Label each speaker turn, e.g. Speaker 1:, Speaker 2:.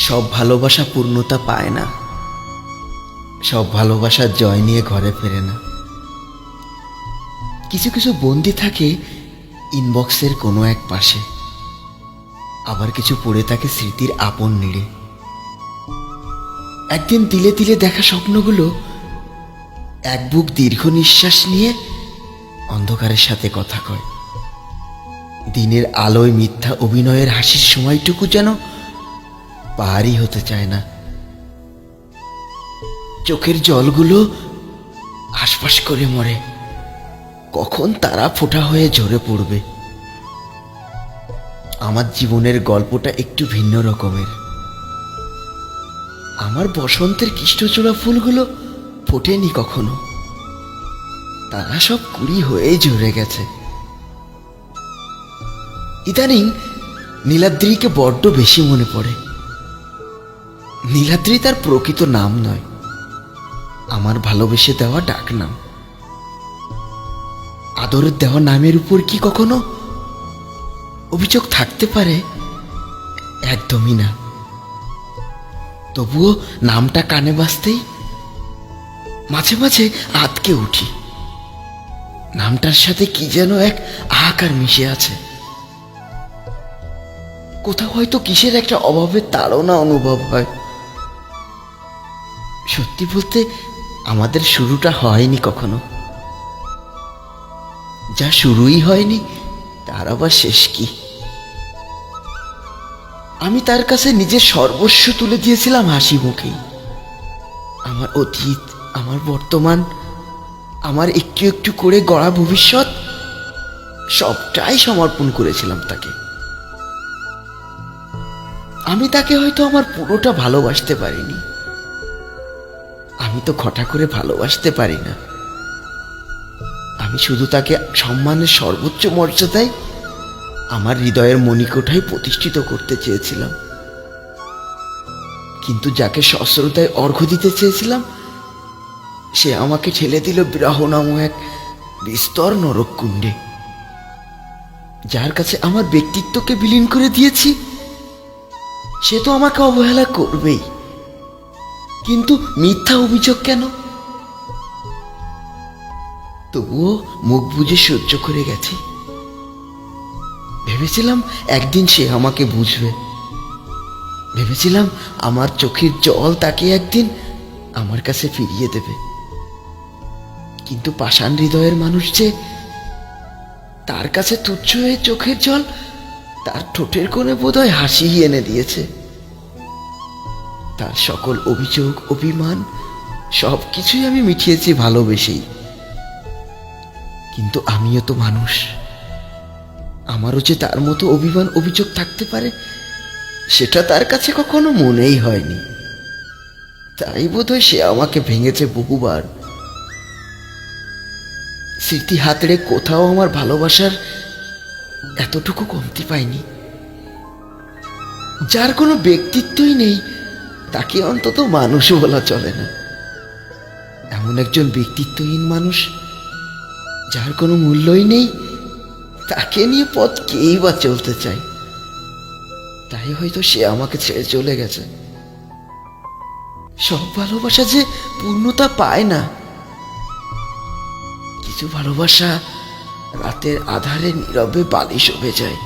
Speaker 1: সব ভালোবাসা পূর্ণতা পায় না, সব ভালোবাসার জয় নিয়ে ঘরে ফেরে না। কিছু কিছু বন্দি থাকে ইনবক্সের কোনো এক পাশে, আবার কিছু পড়ে থাকে স্মৃতির আপন নিড়ে। একদিন তিলে তিলে দেখা স্বপ্নগুলো এক বুক দীর্ঘ নিঃশ্বাস নিয়ে অন্ধকারের সাথে কথা কয়। দিনের আলোয় মিথ্যা অভিনয়ের হাসির সময়টুকু যেন পারই হতে চায় না। চোখের জলগুলো আশপাশ করে মরে, কখন তারা ফোঁটা হয়ে ঝরে পড়বে। আমার জীবনের গল্পটা একটু ভিন্ন রকমের। আমার বসন্তের কৃষ্ণচূড়া ফুলগুলো ফোটেনি কখনো, তারা সব কুড়ি হয়ে ঝরে গেছে। ইদানিং নীলাদ্রিকে বড্ড বেশি মনে পড়ে। নীলাদ্রি তার প্রকৃত নাম নয়, আমার ভালোবেসে দেওয়া ডাক নাম। আদরের দেওয়া নামের উপর কি কখনো অভিযোগ থাকতে পারে? একদমই না। তবুও নামটা কানে বাজতেই মাঝে মাঝে আঁতকে উঠি। নামটার সাথে কি যেন এক হাহাকার মিশে আছে। কোথাও হয়তো কিসের একটা অভাবের তাড়না অনুভব হয়। সত্যি বলতে আমাদের শুরুটা হয়নি কখনো। যা শুরুই হয়নি তার আবার শেষ কি? আমি তার কাছে নিজের সর্বস্ব তুলে দিয়েছিলাম হাসি মুখেই। আমার অতীত, আমার বর্তমান, আমার একটু একটু করে গড়া ভবিষ্যৎ সবটাই সমর্পণ করেছিলাম তাকে। আমি তাকে হয়তো আমার পুরোটা ভালোবাসতে পারিনি। আমি তো ঘটা করে ভালোবাসতে পারি না। আমি শুধু তাকে সম্মানের সর্বোচ্চ মর্যাদায় আমার হৃদয়ের মণিকোঠায় প্রতিষ্ঠিত করতে চেয়েছিলাম। কিন্তু যাকে সশ্রদ্ধায় অর্ঘ্য দিতে চেয়েছিলাম, সে আমাকে ঠেলে দিল বিরহ নামক এক বিস্তর নরককুণ্ডে। যার কাছে আমার ব্যক্তিত্বকে বিলীন করে দিয়েছি, সে তো আমাকে অবহেলা করবেই। কিন্তু মিথ্যা অভিযোগ কেন? তবুও মুখ বুজে সহ্য করে গেছি। ভেবেছিলাম একদিন সে আমাকে বুঝবে। ভেবেছিলাম আমার চোখের জল তাকে একদিন আমার কাছে ফিরিয়ে দেবে। কিন্তু পাষাণ হৃদয়ের মানুষ যে, তার কাছে তুচ্ছ হয়ে চোখের জল তার ঠোঁটের কোণে বোধহয় হাসি এনে দিয়েছে। তার সকল অভিযোগ, অভিমান সবকিছুই আমি মিটিয়েছি ভালোবেসেই। কিন্তু আমিও তো মানুষ, আমারও যে তার মতো অভিমান, অভিযোগ থাকতে পারে সেটা তার কাছে কখনো মনেই হয়নি। তাই বোধহয় সে আমাকে ভেঙেছে বহুবার। স্মৃতি হাতড়ে কোথাও আমার ভালোবাসার এতটুকু কমতি পাইনি। যার কোনো ব্যক্তিত্বই নেই তাকে অন্তত মানুষও বলা চলে না। এমন একজন ব্যক্তিত্বহীন মানুষ, যার কোনো মূল্যই নেই, তাকে নিয়ে পথ কেই বা চলতে চায়। তাই হয়তো সে আমাকে ছেড়ে চলে গেছে। সব ভালোবাসা যে পূর্ণতা পায় না। কিছু ভালোবাসা রাতের আধারে নীরবে বালিশ হয়ে যায়।